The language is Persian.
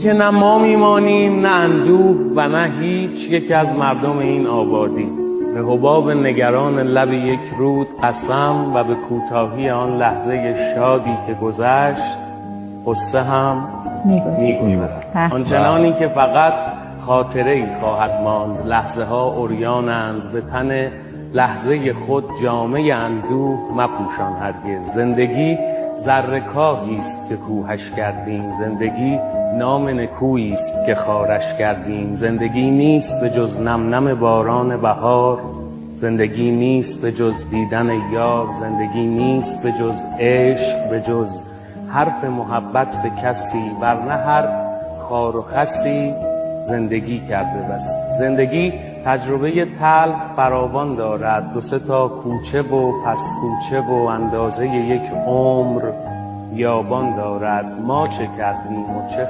که نه ما میمانیم نه اندوه و نه هیچ یک از مردم این آبادی. به حباب نگران لب یک رود قسم و به کوتاهی آن لحظه شادی که گذشت قصه هم میگذرد. آنچنانی که فقط خاطره ای خواهد ماند. لحظه ها عریانند، به تن لحظه خود جامه اندوه مپوشان هرگز. زندگی زرکاهی است که کوهش کردیم، زندگی نام نکویی است که خارش کردیم. زندگی نیست به جز نم نم باران بهار، زندگی نیست به جز دیدن یار، زندگی نیست به جز عشق، به جز حرف محبت به کسی، ورنه هر خار و خسی زندگی کرده بس. زندگی تجربه تلخ فراوان دارد، دو سه تا کوچه و پس کوچه و اندازه یک عمر بیابان دارد. ما چه کردیم و چه